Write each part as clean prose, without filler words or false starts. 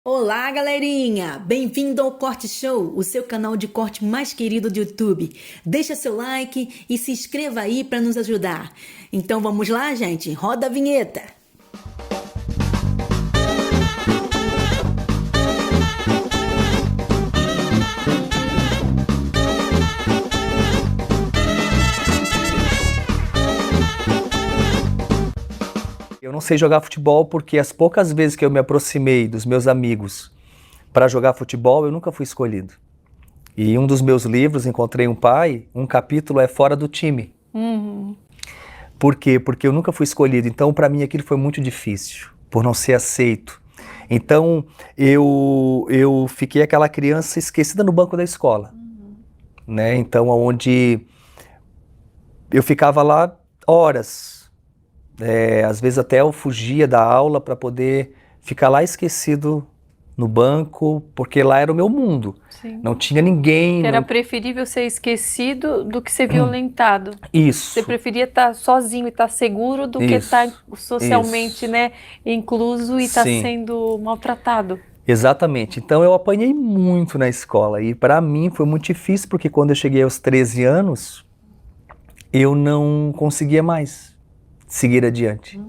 Olá, galerinha! Bem-vindo ao Corte Show, o seu canal de corte mais querido do YouTube. Deixa seu like e se inscreva aí para nos ajudar. Então vamos lá, gente? Roda a vinheta! Eu não sei jogar futebol porque as poucas vezes que eu me aproximei dos meus amigos para jogar futebol, eu nunca fui escolhido. E em um dos meus livros, Encontrei um Pai, um capítulo é Fora do Time. Por quê? Porque eu nunca fui escolhido. Então, para mim, aquilo foi muito difícil, por não ser aceito. Então, eu fiquei aquela criança esquecida no banco da escola. Né? Então, onde eu ficava lá horas. Às vezes até eu fugia da aula para poder ficar lá esquecido no banco, porque lá era o meu mundo. Sim. Não tinha ninguém. Que era preferível ser esquecido do que ser violentado. Isso. Você preferia estar sozinho e estar seguro do que estar socialmente, né, incluso e estar sendo maltratado. Exatamente. Então eu apanhei muito na escola e para mim foi muito difícil porque quando eu cheguei aos 13 anos, eu não conseguia mais seguir adiante.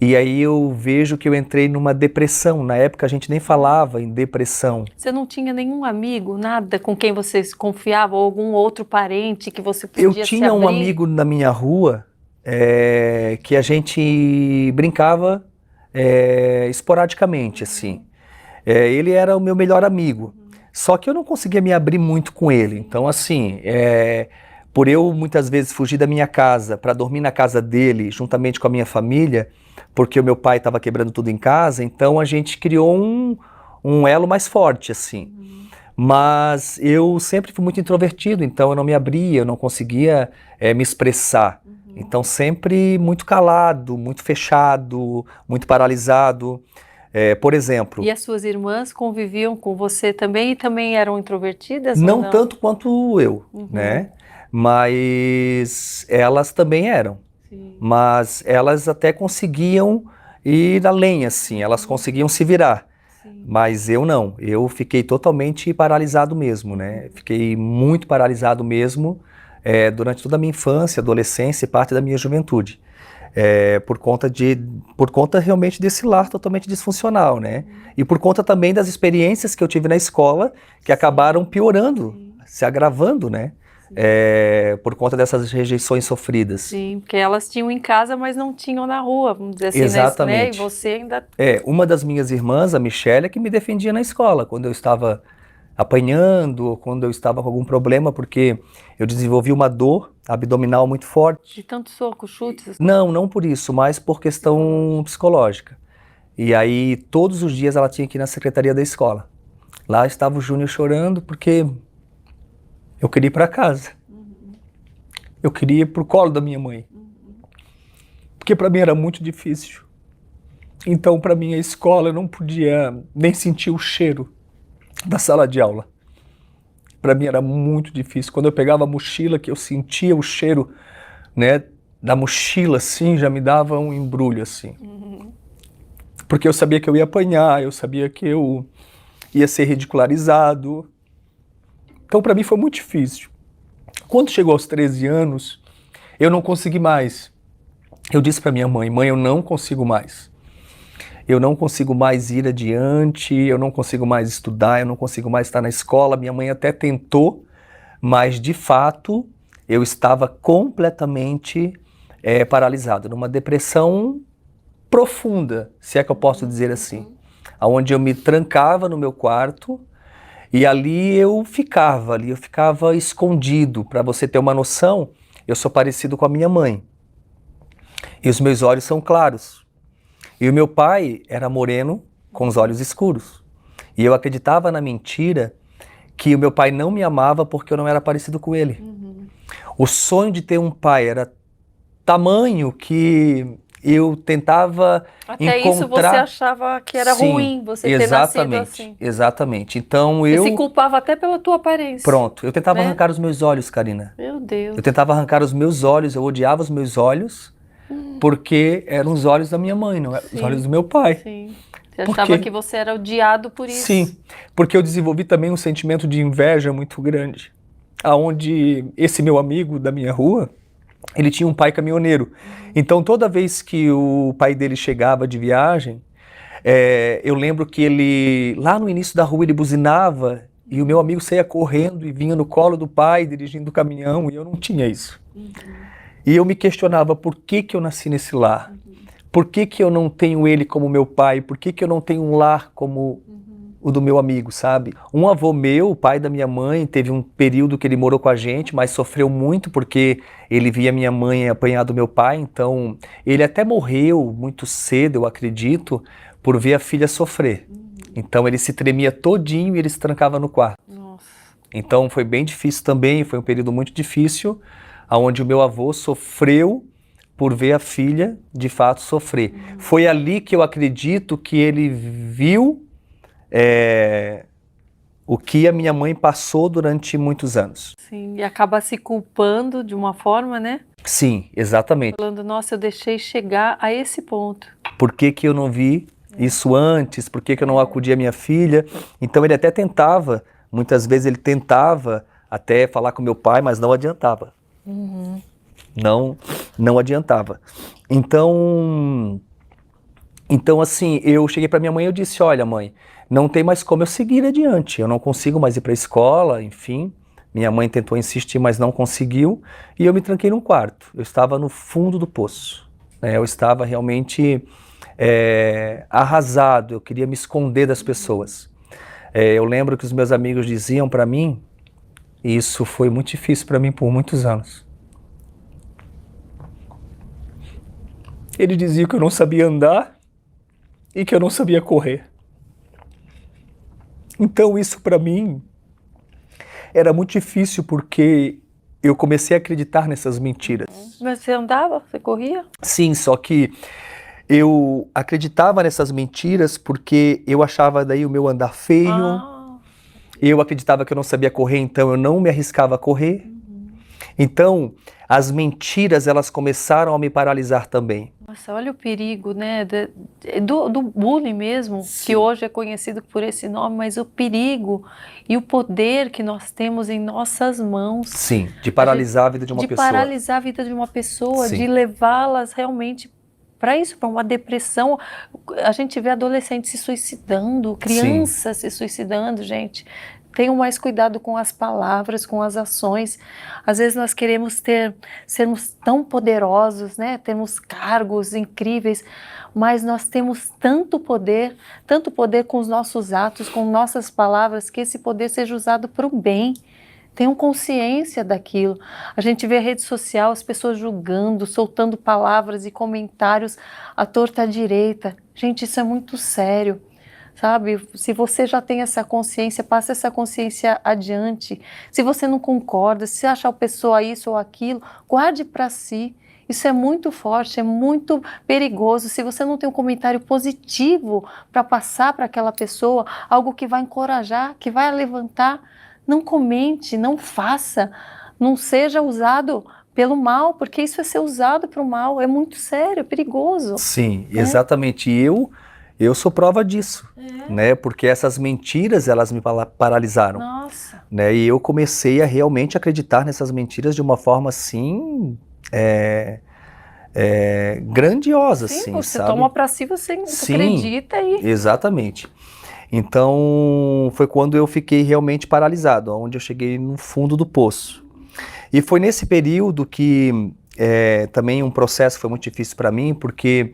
E aí eu vejo que eu entrei numa depressão. Na época a gente nem falava em depressão. Você não tinha nenhum amigo, nada com quem você se confiava, ou algum outro parente que você podia se abrir? Eu tinha um amigo na minha rua que a gente brincava esporadicamente, assim. Ele era o meu melhor amigo. Só que eu não conseguia me abrir muito com ele. Então, assim, por eu muitas vezes fugir da minha casa para dormir na casa dele, juntamente com a minha família, porque o meu pai estava quebrando tudo em casa, então a gente criou um elo mais forte, assim. Mas eu sempre fui muito introvertido, então eu não me abria, eu não conseguia me expressar. Então sempre muito calado, muito fechado, muito paralisado. Por exemplo... E as suas irmãs conviviam com você também e também eram introvertidas? Não tanto quanto eu, né? Mas elas também eram. Sim. Mas elas até conseguiam ir além, assim, elas conseguiam se virar. Sim. Mas eu não, eu fiquei totalmente paralisado mesmo, né? Fiquei muito paralisado mesmo durante toda a minha infância, adolescência e parte da minha juventude. Por conta realmente desse lar totalmente disfuncional, né? E por conta também das experiências que eu tive na escola, que acabaram piorando, se agravando, né? Por conta dessas rejeições sofridas. Sim, porque elas tinham em casa, mas não tinham na rua, vamos dizer assim. Exatamente. Né? E você ainda... Uma das minhas irmãs, a Michelle, que me defendia na escola, quando eu estava apanhando, ou quando eu estava com algum problema, porque eu desenvolvi uma dor abdominal muito forte. De tanto soco, chutes? Não por isso, mas por questão psicológica. E aí, todos os dias ela tinha que ir na secretaria da escola. Lá estava o Júnior chorando, porque... eu queria ir para casa. Eu queria ir para o colo da minha mãe. Porque para mim era muito difícil. Então, para mim, a escola eu não podia nem sentir o cheiro da sala de aula. Para mim era muito difícil. Quando eu pegava a mochila, que eu sentia o cheiro, né, da mochila, assim, já me dava um embrulho, assim. Porque eu sabia que eu ia apanhar, eu sabia que eu ia ser ridicularizado. Então, para mim, foi muito difícil. Quando chegou aos 13 anos, eu não consegui mais. Eu disse para minha mãe, eu não consigo mais. Eu não consigo mais ir adiante, eu não consigo mais estudar, eu não consigo mais estar na escola. Minha mãe até tentou, mas, de fato, eu estava completamente paralisado, numa depressão profunda, se é que eu posso dizer assim. Onde eu me trancava no meu quarto, e ali eu ficava escondido. Para você ter uma noção, eu sou parecido com a minha mãe. E os meus olhos são claros. E o meu pai era moreno, com os olhos escuros. E eu acreditava na mentira que o meu pai não me amava porque eu não era parecido com ele. O sonho de ter um pai era tamanho que... eu tentava Até encontrar... isso você achava que era ruim, você ter nascido assim. Exatamente. Então Você se culpava até pela tua aparência. Pronto. Eu tentava arrancar os meus olhos, Karina. Meu Deus. Eu tentava arrancar os meus olhos, eu odiava os meus olhos, porque eram os olhos da minha mãe, não eram os olhos do meu pai. Sim. Você achava que você era odiado por isso? Sim, porque eu desenvolvi também um sentimento de inveja muito grande, aonde esse meu amigo da minha rua, ele tinha um pai caminhoneiro. Então toda vez que o pai dele chegava de viagem, eu lembro que ele, lá no início da rua, ele buzinava e o meu amigo saía correndo e vinha no colo do pai, dirigindo o caminhão, e eu não tinha isso. E eu me questionava por que que eu nasci nesse lar? Por que que eu não tenho ele como meu pai? Por que que eu não tenho um lar como o do meu amigo, sabe? Um avô meu, o pai da minha mãe, teve um período que ele morou com a gente, mas sofreu muito porque ele via minha mãe apanhar do meu pai, então ele até morreu muito cedo, eu acredito, por ver a filha sofrer. Então ele se tremia todinho e ele se trancava no quarto. Nossa. Então foi bem difícil também, foi um período muito difícil, onde o meu avô sofreu por ver a filha de fato sofrer. Foi ali que eu acredito que ele viu o que a minha mãe passou durante muitos anos. Sim, e acaba se culpando de uma forma, né? Sim, exatamente. Falando, nossa, eu deixei chegar a esse ponto. Por que que eu não vi isso antes? Por que que eu não acudi à minha filha? Então ele até tentava, muitas vezes ele tentava até falar com meu pai, mas não adiantava. Não adiantava. Então assim, eu cheguei para minha mãe e eu disse, olha mãe, não tem mais como eu seguir adiante, eu não consigo mais ir para a escola, enfim. Minha mãe tentou insistir, mas não conseguiu, e eu me tranquei num quarto. Eu estava no fundo do poço, né? Eu estava realmente arrasado, eu queria me esconder das pessoas. Eu lembro que os meus amigos diziam para mim, e isso foi muito difícil para mim por muitos anos. Ele dizia que eu não sabia andar e que eu não sabia correr. Então isso para mim era muito difícil porque eu comecei a acreditar nessas mentiras. Mas você andava? Você corria? Sim, só que eu acreditava nessas mentiras porque eu achava daí o meu andar feio, eu acreditava que eu não sabia correr, então eu não me arriscava a correr. Então, as mentiras, elas começaram a me paralisar também. Nossa, olha o perigo, né, do bullying mesmo, Sim. que hoje é conhecido por esse nome, mas o perigo e o poder que nós temos em nossas mãos. Sim, de paralisar a vida de uma pessoa. De paralisar a vida de uma pessoa, Sim. de levá-las realmente para isso, para uma depressão. A gente vê adolescentes se suicidando, crianças se suicidando, gente. Tenham mais cuidado com as palavras, com as ações. Às vezes nós queremos sermos tão poderosos, né? Termos cargos incríveis, mas nós temos tanto poder com os nossos atos, com nossas palavras, que esse poder seja usado para o bem. Tenham consciência daquilo. A gente vê a rede social, as pessoas julgando, soltando palavras e comentários à torta à direita. Gente, isso é muito sério. Sabe, se você já tem essa consciência, passe essa consciência adiante. Se você não concorda, se achar a pessoa isso ou aquilo, guarde para si. Isso é muito forte, é muito perigoso. Se você não tem um comentário positivo para passar para aquela pessoa, algo que vai encorajar, que vai levantar, não comente, não faça, não seja usado pelo mal, porque isso é ser usado para o mal, é muito sério, é perigoso. Sim, exatamente. E eu sou prova disso, né? Porque essas mentiras, elas me paralisaram. Nossa. Né? E eu comecei a realmente acreditar nessas mentiras de uma forma, assim, grandiosa, Sim, assim, você sabe? toma para si, você acredita e... Exatamente. Então, foi quando eu fiquei realmente paralisado, onde eu cheguei no fundo do poço. E foi nesse período que também um processo foi muito difícil para mim, porque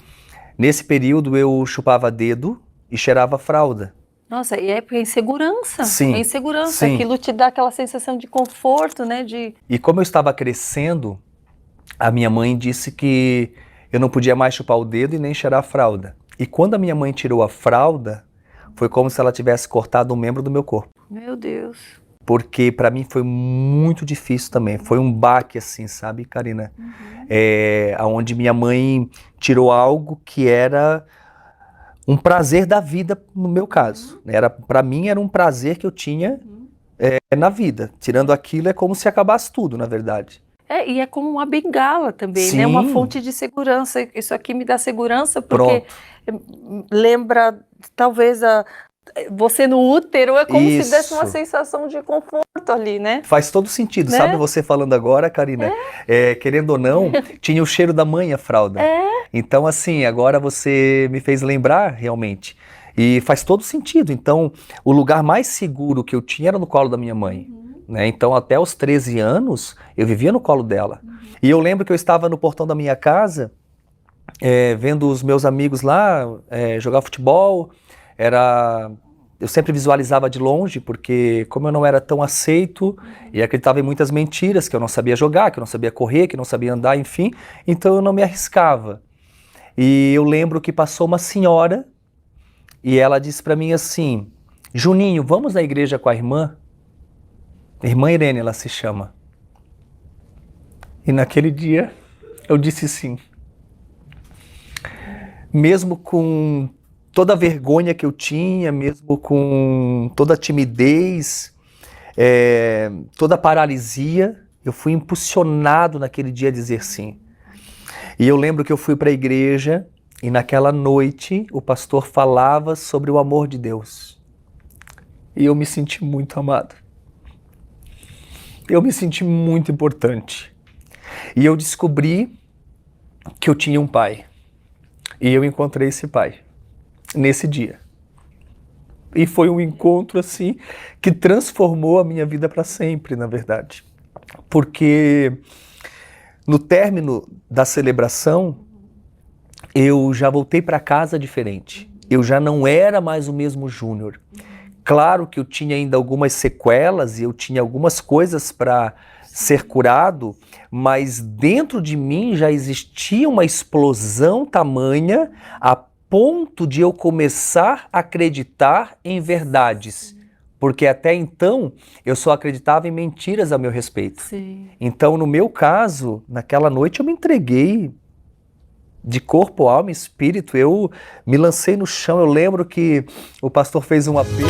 nesse período eu chupava dedo e cheirava fralda. Nossa, e é porque é insegurança. Sim, É insegurança. sim. Aquilo te dá aquela sensação de conforto, né? E como eu estava crescendo, a minha mãe disse que eu não podia mais chupar o dedo e nem cheirar a fralda. E quando a minha mãe tirou a fralda, foi como se ela tivesse cortado um membro do meu corpo. Meu Deus. Porque para mim foi muito difícil também. Foi um baque, assim, sabe, Karina? Onde minha mãe tirou algo que era um prazer da vida, no meu caso. Para mim era um prazer que eu tinha na vida. Tirando aquilo é como se acabasse tudo, na verdade. E é como uma bengala também, né? Sim. Uma fonte de segurança. Isso aqui me dá segurança porque lembra, talvez, você no útero, é como se desse uma sensação de conforto ali, né? Faz todo sentido, né? Sabe você falando agora, Karina? Querendo ou não, tinha o cheiro da mãe a fralda. Então, assim, agora você me fez lembrar realmente. E faz todo sentido. Então, o lugar mais seguro que eu tinha era no colo da minha mãe. Né? Então, até os 13 anos, eu vivia no colo dela. E eu lembro que eu estava no portão da minha casa, vendo os meus amigos lá jogar futebol. Eu sempre visualizava de longe, porque como eu não era tão aceito e acreditava em muitas mentiras, que eu não sabia jogar, que eu não sabia correr, que eu não sabia andar, enfim, então eu não me arriscava. E eu lembro que passou uma senhora e ela disse para mim assim: Juninho, vamos à igreja com a irmã? Irmã Irene, ela se chama. E naquele dia eu disse sim. Mesmo com toda a vergonha que eu tinha, mesmo com toda a timidez, toda a paralisia, eu fui impulsionado naquele dia a dizer sim. E eu lembro que eu fui para a igreja e naquela noite o pastor falava sobre o amor de Deus. E eu me senti muito amado. Eu me senti muito importante. E eu descobri que eu tinha um pai. E eu encontrei esse pai nesse dia. E foi um encontro assim que transformou a minha vida para sempre, na verdade. Porque no término da celebração, eu já voltei para casa diferente. Eu já não era mais o mesmo Júnior. Claro que eu tinha ainda algumas sequelas e eu tinha algumas coisas para ser curado, mas dentro de mim já existia uma explosão tamanha a ponto de eu começar a acreditar em verdades. Porque até então eu só acreditava em mentiras a meu respeito. Sim. Então, no meu caso, naquela noite eu me entreguei de corpo, alma e espírito. Eu me lancei no chão. Eu lembro que o pastor fez um apelo.